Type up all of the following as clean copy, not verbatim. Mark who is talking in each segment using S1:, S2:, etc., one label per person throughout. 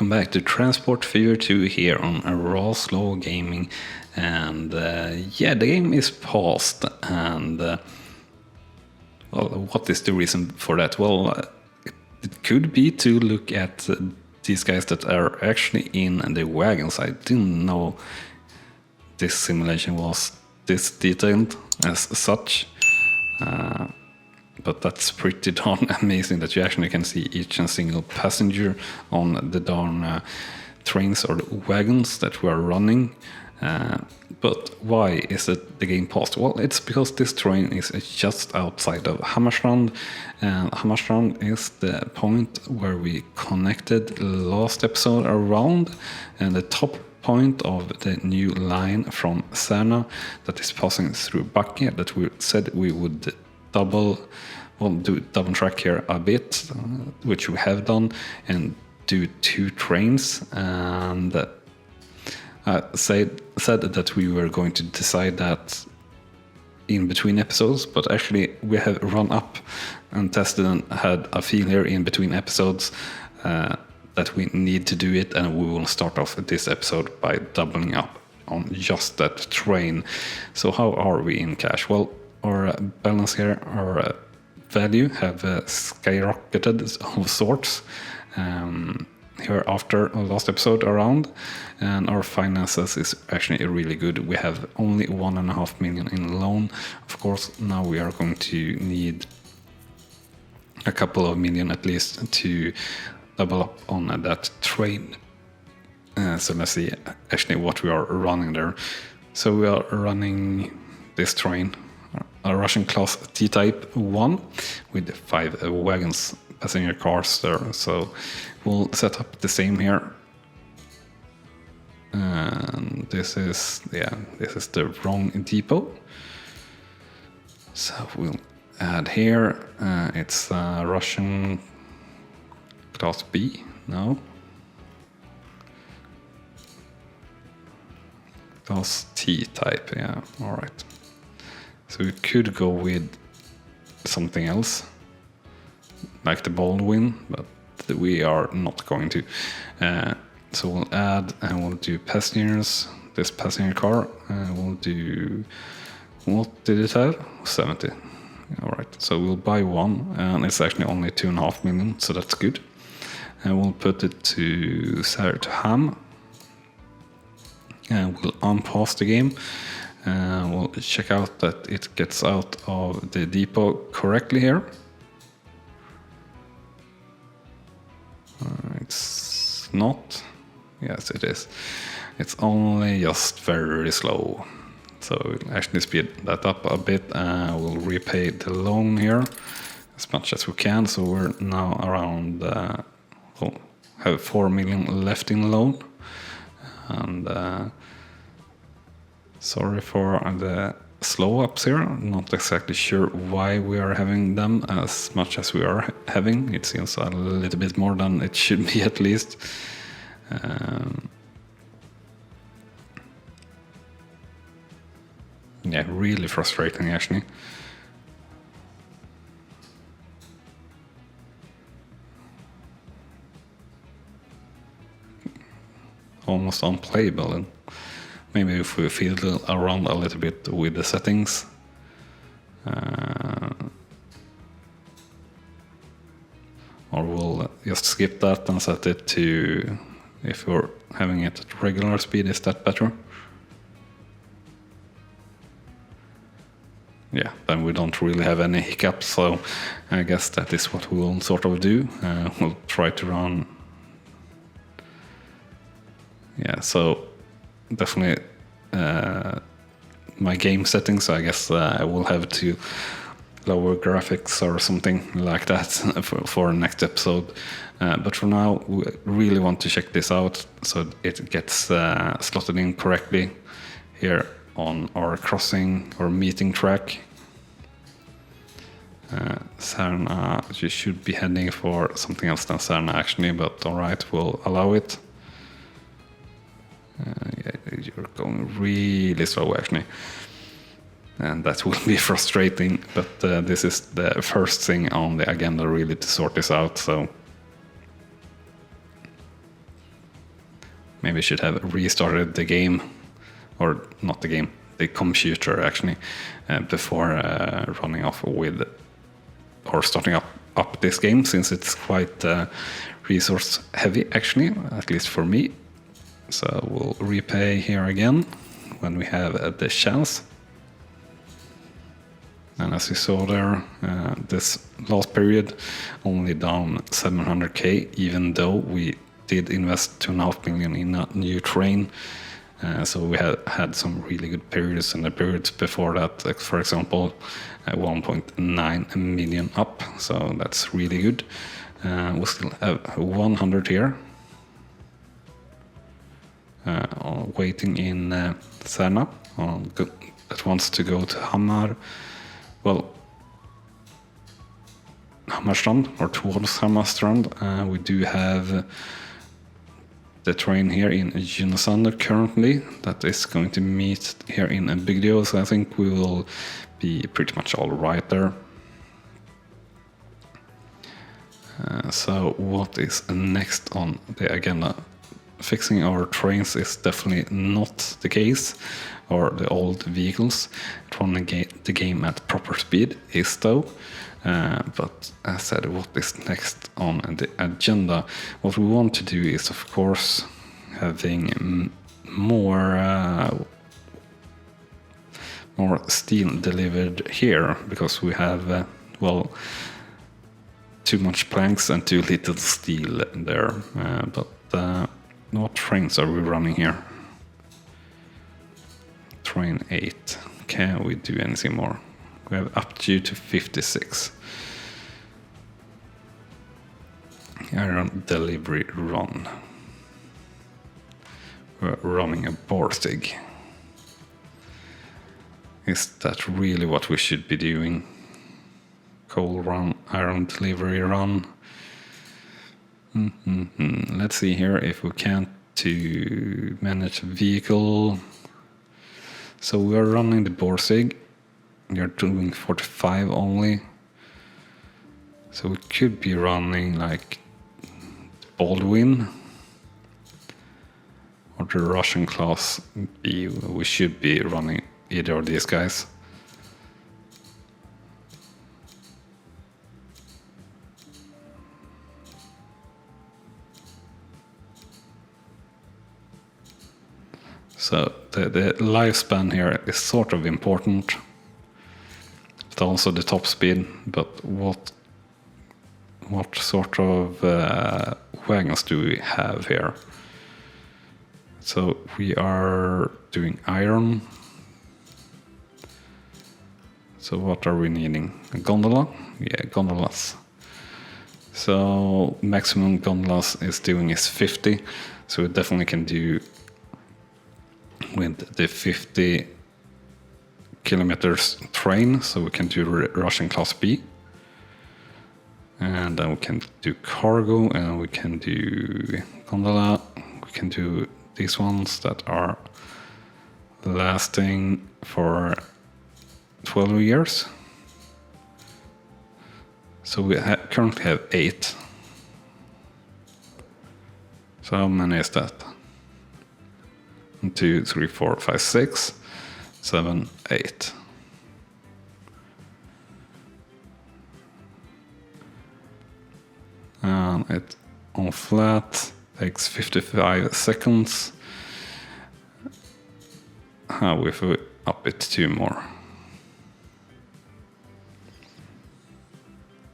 S1: welcome back to Transport Fever 2 here on RawSlowGaming. And yeah, the game is paused. And well, what is the reason for that? Well, it could be to look at these guys that are actually in the wagons. I didn't know this simulation was this detailed as such. But that's pretty darn amazing that you actually can see each and single passenger on the darn trains or wagons that we are running. But why is it the game paused? Well, it's because this train is just outside of Hammarstrand, and Hammarstrand is the point where we connected last episode around, and the top point of the new line from Särna that is passing through Backe that we said we would do double track here a bit, which we have done, and do 2 trains. And said that we were going to decide that in between episodes, but actually we have run up and tested and had a feel here in between episodes that we need to do it, and we will start off this episode by doubling up on just that train. So how are we in cash? Well, our balance here, our value have skyrocketed of sorts here after last episode around, and our finances is actually really good. We have only 1.5 million in loan. Of course, now we are going to need a couple of million at least to double up on that train. So let's see actually what we are running there. So we are running this train, a Russian class T-type 1 with 5 wagons, passenger cars there. So we'll set up the same here. And this is the wrong depot. So we'll add here. It's Russian class B. No. Class T type. Yeah. All right. So we could go with something else, like the Baldwin, but we are not going to. So we'll add and we'll do passengers. This passenger car, we'll do, what did it have? 70. All right. So we'll buy one, and it's actually only 2.5 million, so that's good. And we'll put it to Ham, and we'll unpause the game. We'll check out that it gets out of the depot correctly here. It's not. Yes, it is. It's only just very slow. So we'll actually speed that up a bit. We'll repay the loan here as much as we can. So we're now around, have 4 million left in loan. And sorry for the slow ups here. Not exactly sure why we are having them as much as we are having. It seems a little bit more than it should be at least. Yeah, really frustrating actually. Almost unplayable. And maybe if we fiddle around a little bit with the settings. Or we'll just skip that and set it to, if we're having it at regular speed, is that better? Yeah, then we don't really have any hiccups, so I guess that is what we'll sort of do. We'll try to run. Yeah, so definitely my game settings, I guess I will have to lower graphics or something like that for next episode. But for now, we really want to check this out so it gets slotted in correctly here on our crossing or meeting track. Särna, you should be heading for something else than Särna actually, but alright, we'll allow it. Yeah, you're going really slow actually, and that will be frustrating, but this is the first thing on the agenda really to sort this out. So Maybe I should have restarted the game, or not the game, the computer actually, before running off with, or starting up this game, since it's quite resource heavy actually, at least for me. So we'll repay here again when we have the chance. And as you saw there, this last period only down 700k, even though we did invest 2.5 million in a new train. So we had some really good periods, and the periods before that, like for example, 1.9 million up. So that's really good. We still have 100 here. Waiting in Särna, that wants to go to Hamar. Well, Hammarstrand, or towards Hammarstrand. We do have the train here in Junosander currently that is going to meet here in Bygdeå, so I think we will be pretty much all right there. So what is next on the agenda? Fixing our trains is definitely not the case, or the old vehicles. Running the game at proper speed is though. But as I said, what is next on the agenda? What we want to do is, of course, having more steel delivered here, because we have well, too much planks and too little steel there. But what trains are we running here? Train 8. Can we do anything more? We have up to 56. Iron delivery run. We're running a Borstig. Is that really what we should be doing? Coal run, iron delivery run. Let's see here if we can't to manage vehicle. So we are running the Borsig. We are doing 45 only. So we could be running like Baldwin or the Russian class B. We should be running either of these guys. So the lifespan here is sort of important, but also the top speed. But what sort of wagons do we have here? So we are doing iron. So what are we needing? A gondola? Yeah, gondolas. So maximum gondolas is doing is 50. So we definitely can do with the 50 kilometers train, so we can do Russian class B, and then we can do cargo, and we can do gondola. We can do these ones that are lasting for 12 years. So we currently have 8. So how many is that? 1, 2, 3, 4, 5, 6, 7, 8. And it on flat takes 55 seconds. How if we up it 2 more?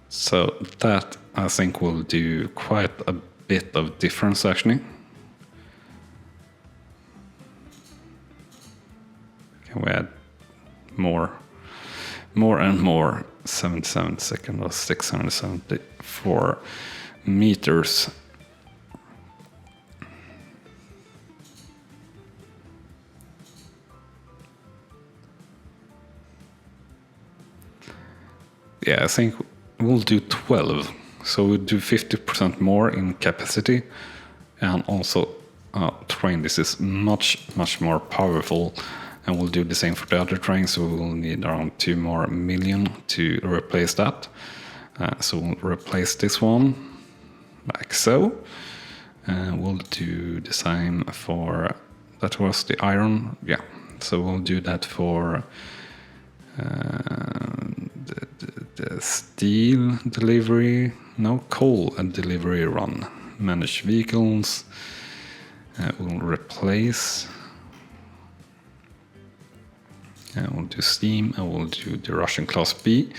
S1: So that I think will do quite a bit of difference actually. We add more and more. 77 seconds or 674 meters. Yeah, I think we'll do 12. So we'll do 50% more in capacity, and also train. This is much more powerful. And we'll do the same for the other trains, so we'll need around 2 more million to replace that. So we'll replace this one, like so. We'll do the same for, that was the iron, yeah. So we'll do that for the steel delivery, no, coal and delivery run. Manage vehicles, we'll replace, we'll do steam, and we'll do the Russian Class B.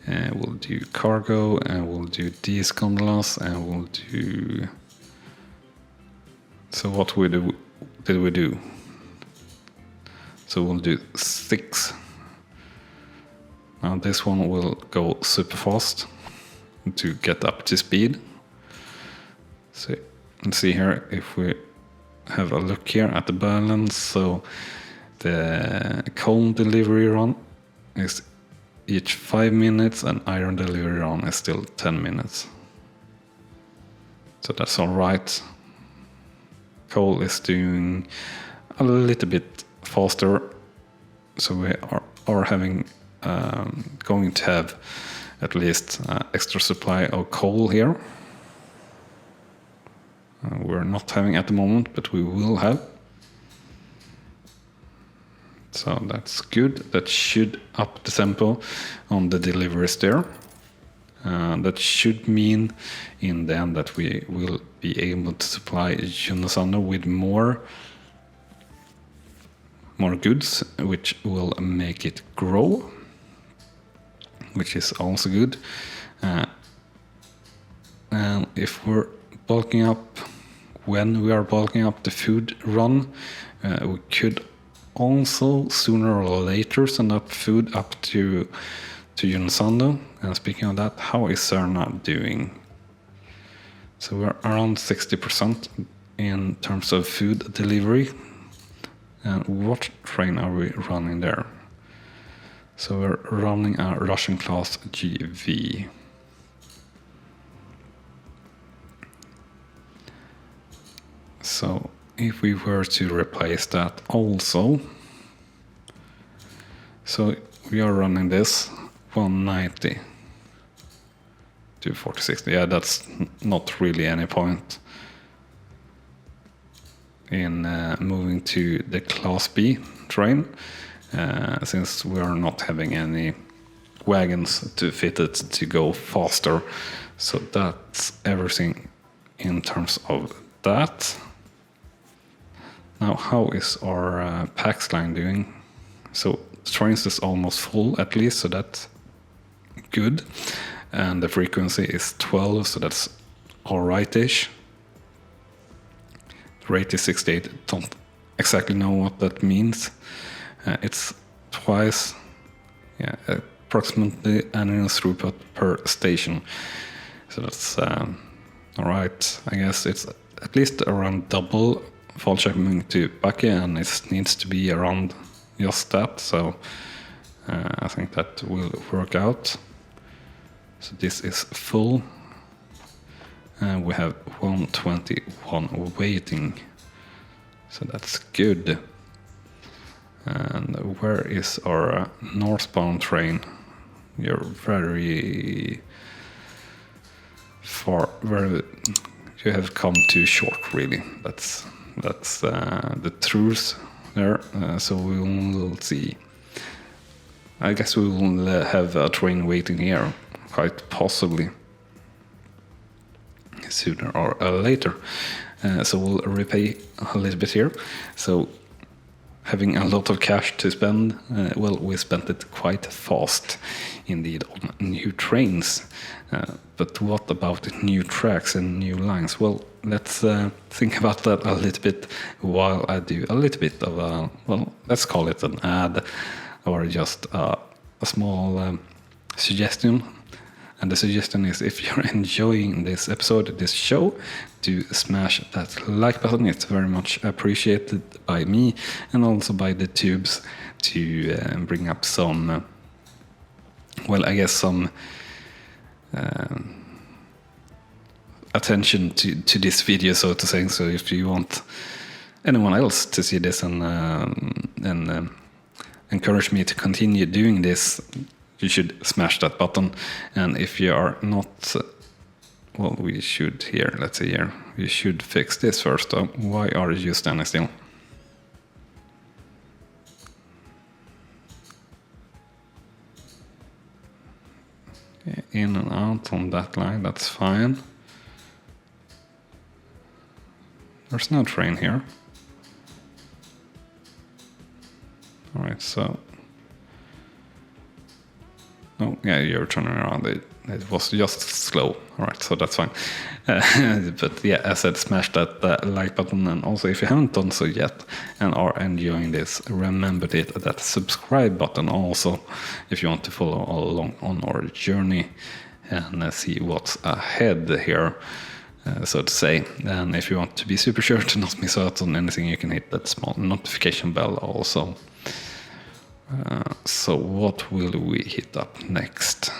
S1: We'll do cargo, and we'll do these gondolas, and we'll do... So what did we do? So we'll do 6. Now this one will go super fast to get up to speed. So let's see here, if we have a look here at the balance. So the coal delivery run is each 5 minutes, and iron delivery run is still 10 minutes. So that's all right. Coal is doing a little bit faster, so we are having going to have at least extra supply of coal here. We're not having at the moment, but we will have. So that's good. That should up the tempo on the deliveries there. That should mean in the end that we will be able to supply Junosando with more goods, which will make it grow, which is also good. And if we're bulking up, when we are bulking up the food run, we could also sooner or later send up food up to Junosando. And speaking of that, how is Serna doing? So we're around 60% in terms of food delivery. And what train are we running there? So we're running a Russian Class GV. So if we were to replace that also, so we are running this 190 to 4060. Yeah, that's not really any point in moving to the Class B train, since we are not having any wagons to fit it to go faster. So that's everything in terms of that. Now, how is our PAX line doing? So the trains is almost full at least, so that's good. And the frequency is 12, so that's alright-ish. The rate is 68, don't exactly know what that means. It's twice, yeah, approximately annual throughput per station. So that's alright. I guess it's at least around double Falköping to Backe, and it needs to be around just that. So I think that will work out. So this is full. And we have 121 waiting. So that's good. And where is our northbound train? You're very far. You have come too short, really. That's the truth there. So we will see. I guess we will have a train waiting here, quite possibly sooner or later. So we'll repay a little bit here. So having a lot of cash to spend, well, we spent it quite fast indeed on new trains. But what about new tracks and new lines? Well, let's think about that a little bit while I do a little bit of a, well, let's call it an ad or just a small suggestion. And the suggestion is, if you're enjoying this episode, this show, to smash that like button. It's very much appreciated by me and also by the tubes to bring up some, well, I guess some attention to this video, so to say. So if you want anyone else to see this and encourage me to continue doing this, you should smash that button. And if you are not well, we should here, let's see here, we should fix this first though. Why are you standing still? In and out on that line, that's fine. There's no train here. Alright, so... Oh, yeah, you're turning around. It was just slow. Alright, so that's fine. But yeah, as I said, smash that like button. And also, if you haven't done so yet and are enjoying this, remember that subscribe button also if you want to follow all along on our journey and see what's ahead here, so to say. And if you want to be super sure to not miss out on anything, you can hit that small notification bell also. So what will we hit up next?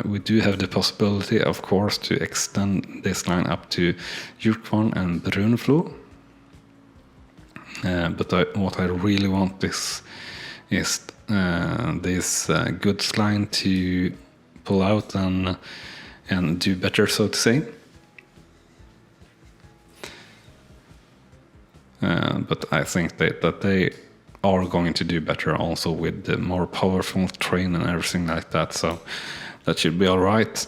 S1: We do have the possibility, of course, to extend this line up to Djurkvarn and Brunflo. But what I really want is this goods line to pull out and do better, so to say. But I think that they are going to do better also with the more powerful train and everything like that, so that should be all right.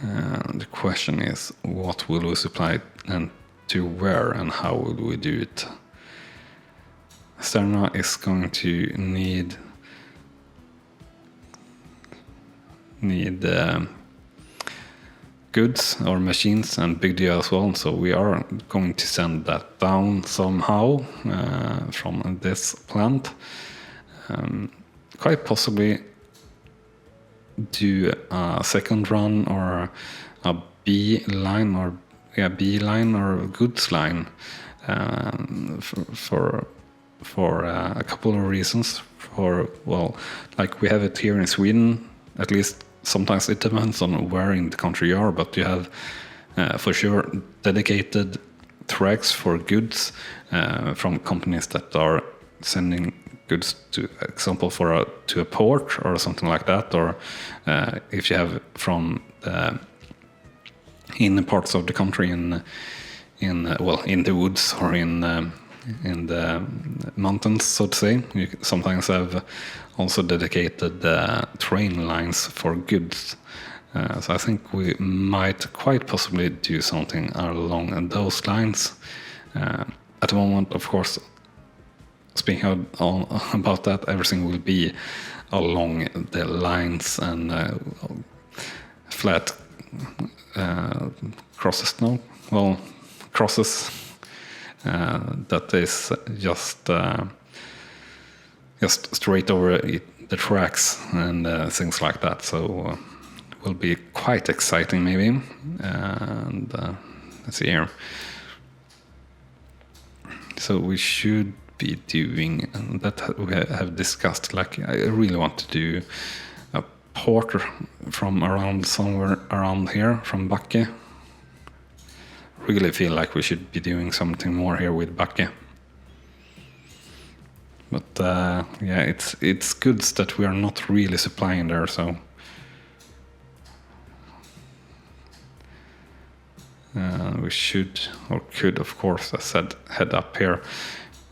S1: The question is, what will we supply and to where and how will we do it? Sterna is going to need goods or machines and big deal as well, so we are going to send that down somehow from this plant. Quite possibly do a second run or a B line or goods line for a couple of reasons. Well, like we have it here in Sweden, at least. Sometimes it depends on where in the country you are, but you have for sure dedicated tracks for goods from companies that are sending goods, to example, to a port or something like that, or if you have from in parts of the country in the woods or in the mountains, so to say, you sometimes have also dedicated train lines for goods. So I think we might quite possibly do something along those lines. At the moment, of course, speaking about that, everything will be along the lines and flat crosses. No, well, crosses. That is just straight over the tracks and things like that. So it will be quite exciting, maybe. And let's see here. So we should be doing that. We have discussed. Like, I really want to do a port from around somewhere around here, from Backe. Really feel like we should be doing something more here with Backe. But yeah, it's goods that we are not really supplying there, so we should, or could, of course, as I said, head up here.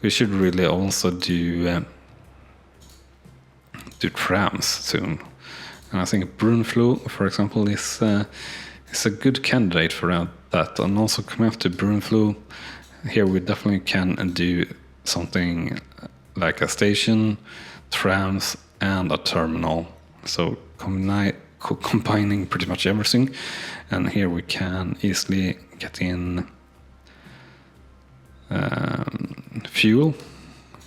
S1: We should really also do trams soon, and I think Brunflo, for example, is a good candidate for that. And also coming up to Brunflo, here we definitely can do something like a station, trams, and a terminal. So combining pretty much everything. And here we can easily get in fuel.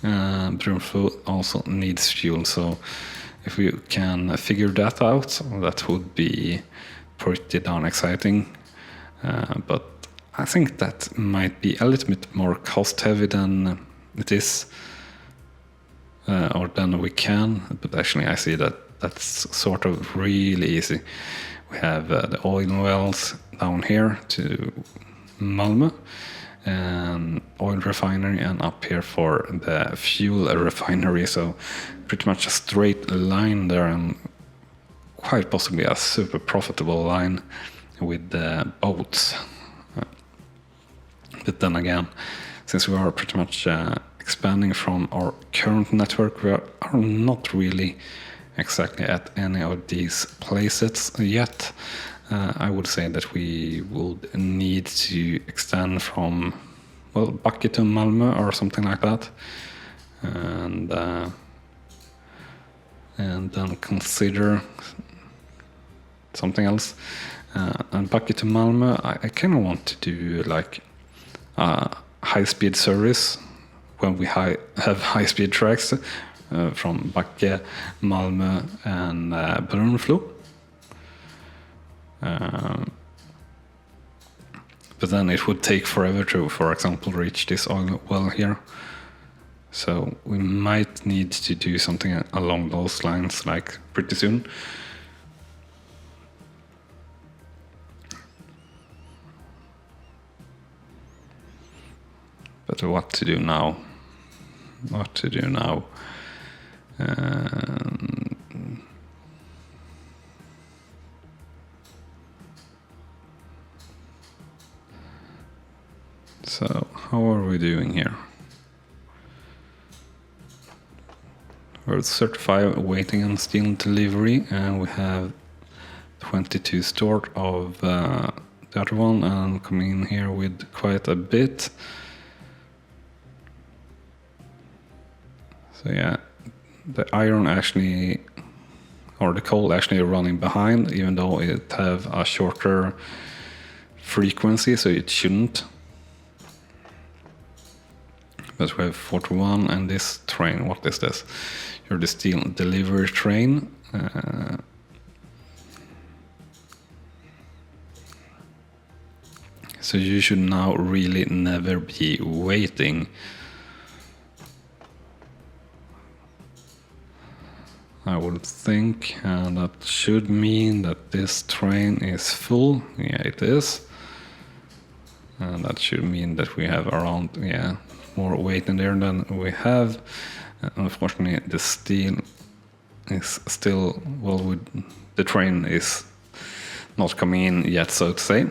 S1: Brunflo also needs fuel, so if we can figure that out, that would be pretty darn exciting. But I think that might be a little bit more cost heavy than it is, or than we can. But actually I see that that's sort of really easy. We have the oil wells down here to Malmö, and oil refinery, and up here for the fuel refinery. So pretty much a straight line there, and quite possibly a super profitable line with boats. But then again, since we are pretty much expanding from our current network, we are not really exactly at any of these places yet. I would say that we would need to extend from, well, Backe to Malmö or something like that, and then consider something else. And Backe to Malmö, I kind of want to do like high-speed service when we have high-speed tracks from Backe, Malmö, and Brunflo. But then it would take forever to, for example, reach this oil well here. So we might need to do something along those lines, like pretty soon. But what to do now? What to do now? So how are we doing here? We're 35 waiting on steel delivery, and we have 22 stored of the other one, and coming in here with quite a bit. So yeah, the iron actually, or the coal actually running behind, even though it have a shorter frequency, so it shouldn't. But we have 41, and this train, what is this? You're the steel delivery train. So you should now really never be waiting. I would think, and that should mean that this train is full. Yeah, it is. And that should mean that we have around, yeah, more weight in there than we have. Unfortunately, the steel is still, well, the train is not coming in yet, so to say.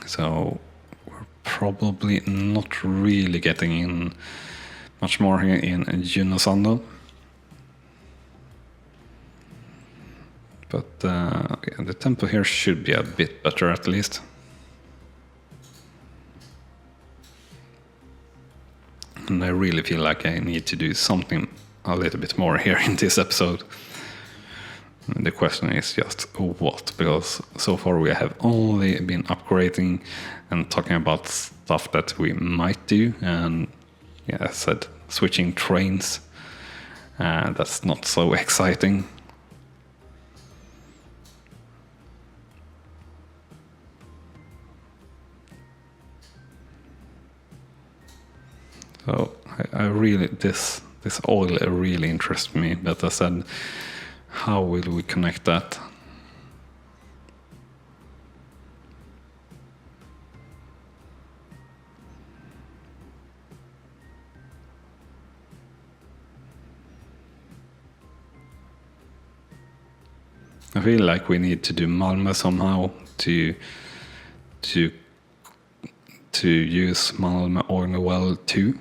S1: So we're probably not really getting in much more here in Junosando. But yeah, the tempo here should be a bit better at least. And I really feel like I need to do something a little bit more here in this episode. And the question is just what, because so far we have only been upgrading and talking about stuff that we might do. And yeah, as I said, switching trains, that's not so exciting. So I really, this oil really interests me, but I said, how will we connect that? I feel like we need to do Malmö somehow to use Malmö oil well too.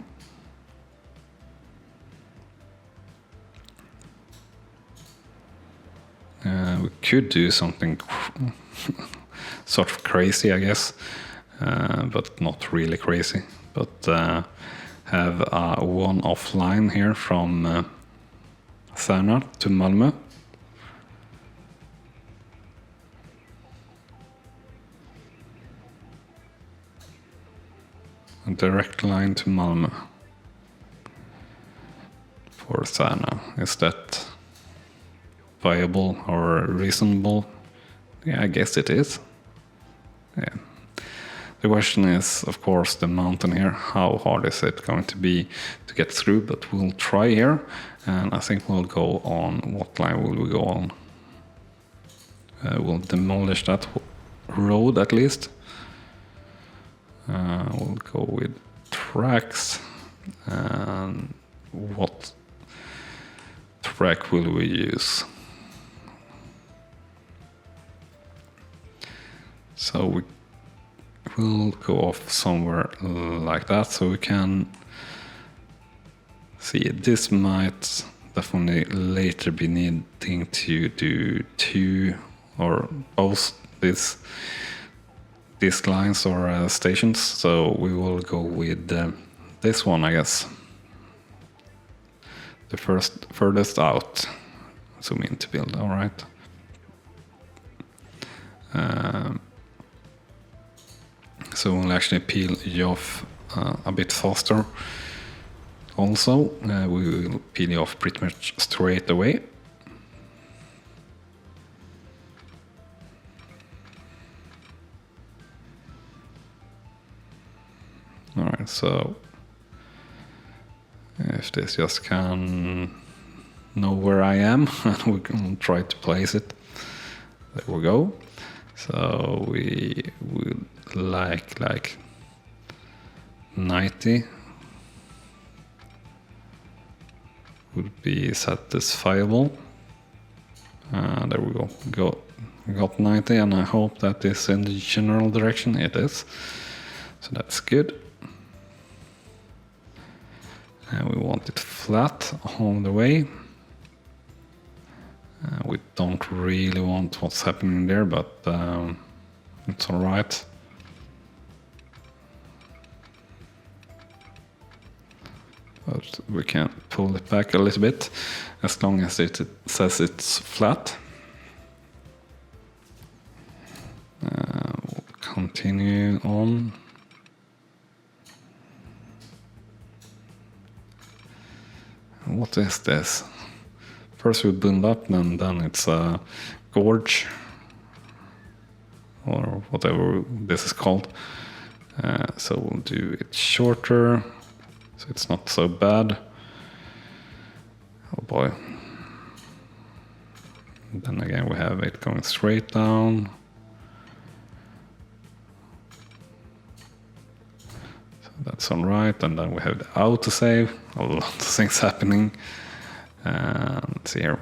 S1: We could do something sort of crazy, I guess, but not really crazy. But have a one-off line here from Särna to Malmö. A direct line to Malmö for Särna. Is that viable or reasonable? Yeah, I guess it is. Yeah. The question is, of course, the mountain here. How hard is it going to be to get through? But we'll try here, and I think we'll go on. What line will we go on? We'll demolish that road at least. We'll go with tracks. And what track will we use?
S2: So we will go off somewhere like that, so we can see this might definitely later be needing to do 2 or both these lines or stations. So we will go with this one, I guess. The furthest out. Zoom in to build, all right. So we'll actually peel you off a bit faster. Also, we will peel you off pretty much straight away. All right, so if this just can know where I am, and we can try to place it. There we go. So we would like 90 would be satisfiable. There we go. We got 90, and I hope that is in the general direction. It is. So that's good. And we want it flat all the way. We don't really want what's happening there, but it's all right. But we can pull it back a little bit, as long as it says it's flat. We'll continue on. What is this? First we build up, and then it's a gorge, or whatever this is called. So we'll do it shorter, so it's not so bad. Oh boy. And then again we have it going straight down. So that's all right, and then we have the autosave. A lot of things happening. Let's see here.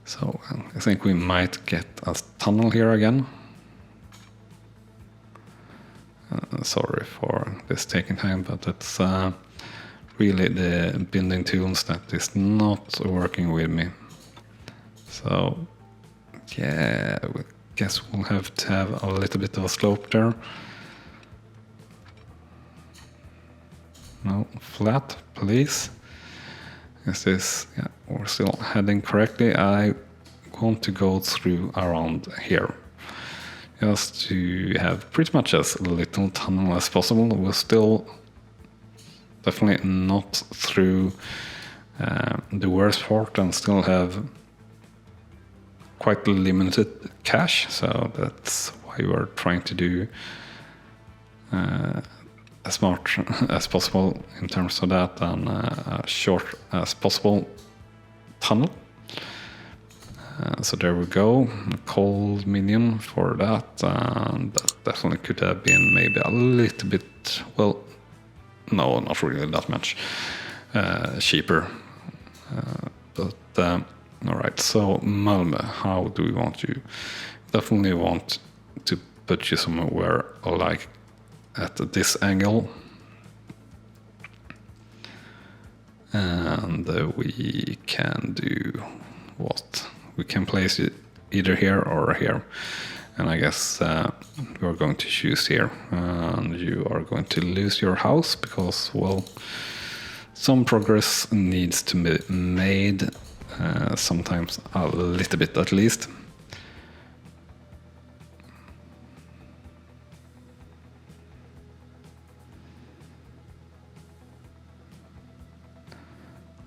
S2: So I think we might get a tunnel here again. Sorry for this taking time, but it's really the building tools that is not working with me. So yeah, I guess we'll have to have a little bit of a slope there. No, flat, please. Is this, yeah, we're still heading correctly. I want to go through around here, just to have pretty much as little tunnel as possible. We're still definitely not through the worst part, and still have quite limited cash, so that's why we're trying to do as smart as possible in terms of that, and as short as possible tunnel. So there we go, cold minion for that, and that definitely could have been maybe a little bit, well, no, not really that much cheaper. But all right, so Malmö, how do we want you? Definitely want to put you somewhere like at this angle, and we can do what? We can place it either here or here, and I guess we're going to choose here, and you are going to lose your house because, well, some progress needs to be made, sometimes a little bit at least.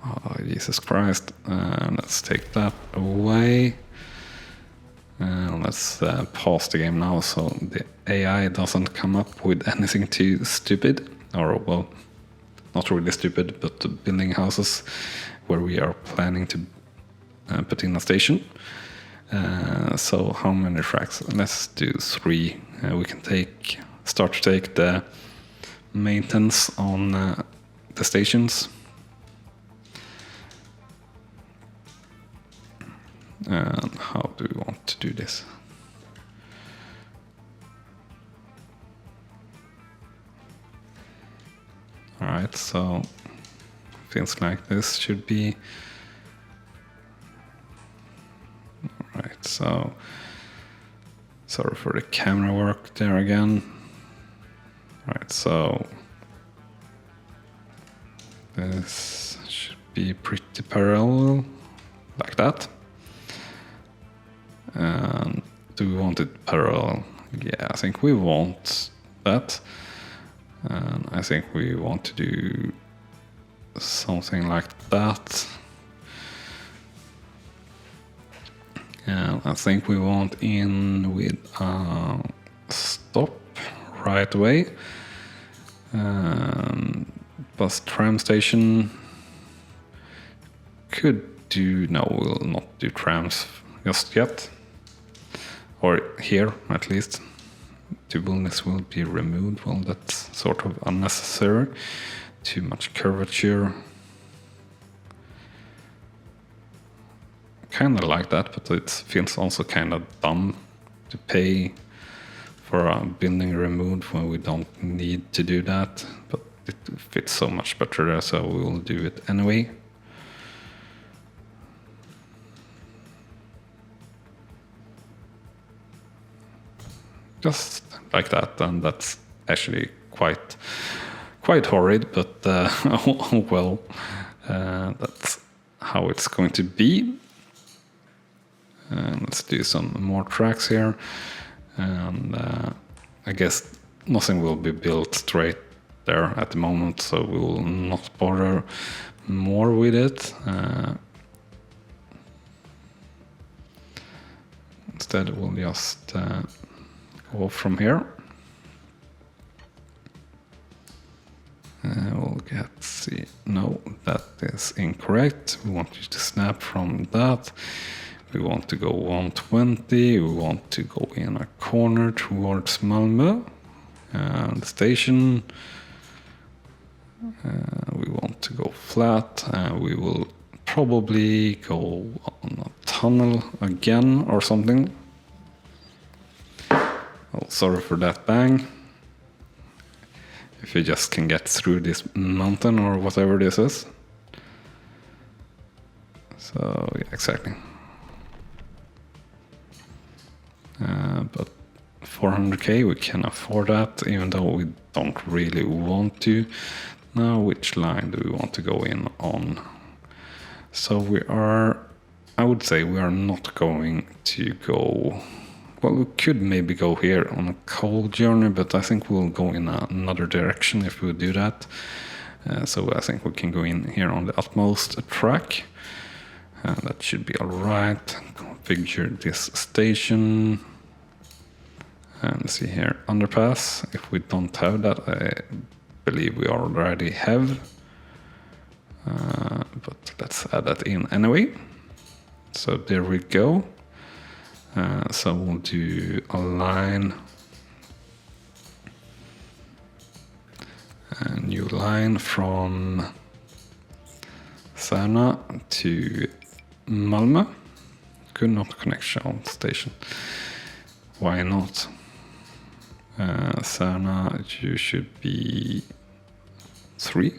S2: Oh, Jesus Christ. Let's take that away. Let's pause the game now so the AI doesn't come up with anything too stupid. Or, well, not really stupid, but building houses where we are planning to put in a station. So how many tracks? Let's do 3. We can start to take the maintenance on the stations. And how do we want to do this? Alright, so things like this should be. Alright, so sorry for the camera work there again. Alright, so this should be pretty parallel, like that. And do we want it parallel? Yeah, I think we want that. And I think we want to do something like that. And I think we want in with a stop right away. Bus tram station could do, no, we'll not do trams just yet. Or here, at least. The buildings will be removed. Well, that's sort of unnecessary. Too much curvature. Kind of like that, but it feels also kind of dumb to pay for a building removed when we don't need to do that. But it fits so much better there, so we will do it anyway. Just like that, and that's actually quite horrid, but well, that's how it's going to be. And let's do some more tracks here, and I guess nothing will be built straight there at the moment, so we will not bother more with it. Instead, we'll just go from here. We'll get, see, no, that is incorrect. We want you to snap from that. We want to go 120. We want to go in a corner towards Malmö and the station. We want to go flat. We will probably go on a tunnel again or something. Oh, sorry for that bang. If you just can get through this mountain or whatever this is. So, yeah, exactly. But 400k, we can afford that, even though we don't really want to. Now, which line do we want to go in on? So we are, I would say we are not going to go, well, we could maybe go here on a coal journey, but I think we'll go in another direction if we do that. So I think we can go in here on the utmost track. That should be alright. Configure this station. And see here, underpass. If we don't have that, I believe we already have. But let's add that in anyway. So there we go. So we'll do a line. A new line from Särna to Malmö. Could not connection station. Why not? Särna, you should be 3.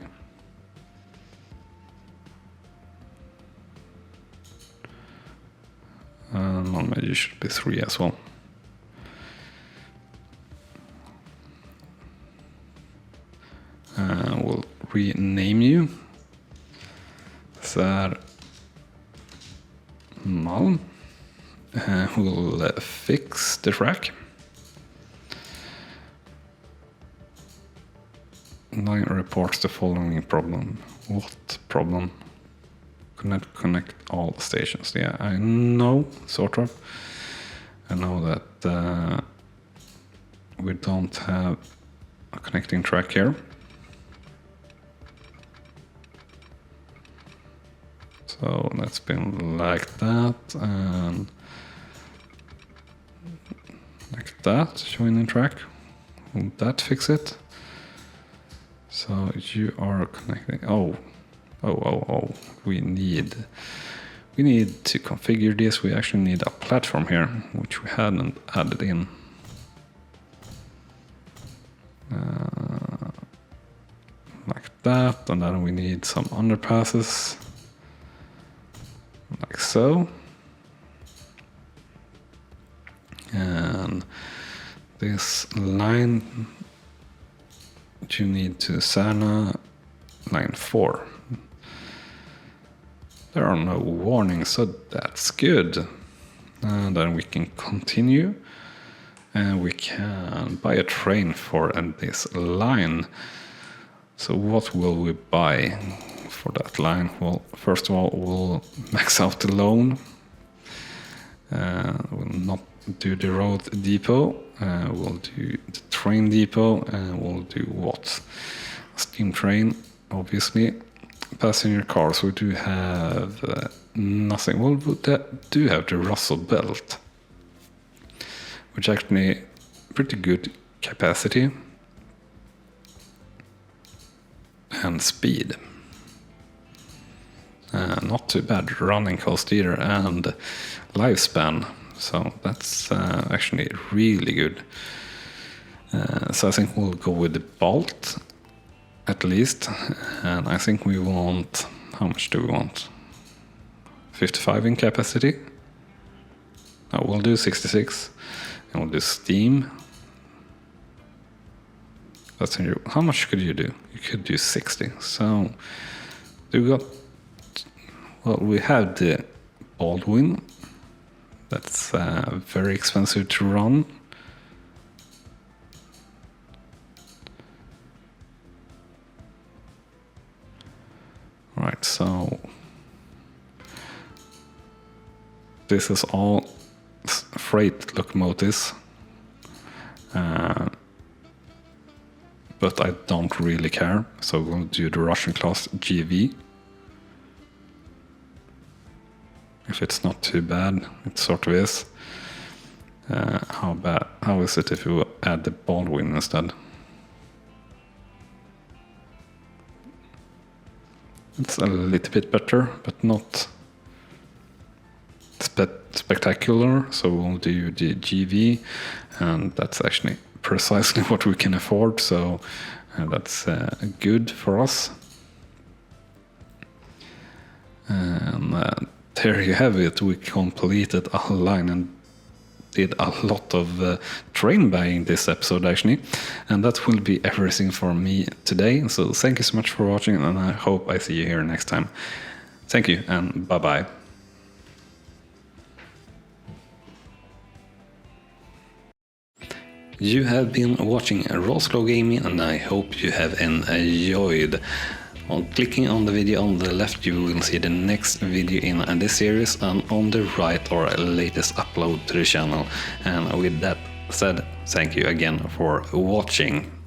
S2: Malmö, you should be 3 as well. We'll rename you. Särmalm. We'll fix the track. Line reports the following problem. What problem? Connect all stations. Yeah, I know, sort of. I know that we don't have a connecting track here. So that's been like that and like that, joining track. Will that fix it? So you are connecting. Oh. We we need to configure this. We actually need a platform here, which we hadn't added in. Like that, and then we need some underpasses, like so. And this line you need to Sana line 4. There are no warnings, so that's good. And then we can continue, and we can buy a train for this line. So what will we buy for that line? Well, first of all, we'll max out the loan. We'll not do the road depot. We'll do the train depot, and we'll do what? Steam train, obviously. Passenger cars, we do have nothing. Well, we do have the Russell belt, which actually pretty good capacity and speed. Not too bad running cost either, and lifespan. So that's actually really good. So I think we'll go with the Bolt at least. And I think we want, how much do we want? 55 in capacity. No, we'll do 66. And we'll do Steam. That's how much could you do? You could do 60. So we got, well, we have the Baldwin. That's very expensive to run. Right, so this is all freight locomotives, but I don't really care, so we'll do the Russian class GV. If it's not too bad, it sort of is. How is it if you add the Baldwin instead? It's a little bit better, but not spectacular. So we'll do the GV, and that's actually precisely what we can afford. So that's good for us. And there you have it. We completed a line and did a lot of train buying this episode actually, and that will be everything for me today. So thank you so much for watching, and I hope I see you here next time. Thank you, and bye bye. You have been watching RawSlowGaming, and I hope you have enjoyed. On clicking on the video on the left, you will see the next video in this series, and on the right our latest upload to the channel. And with that said, thank you again for watching.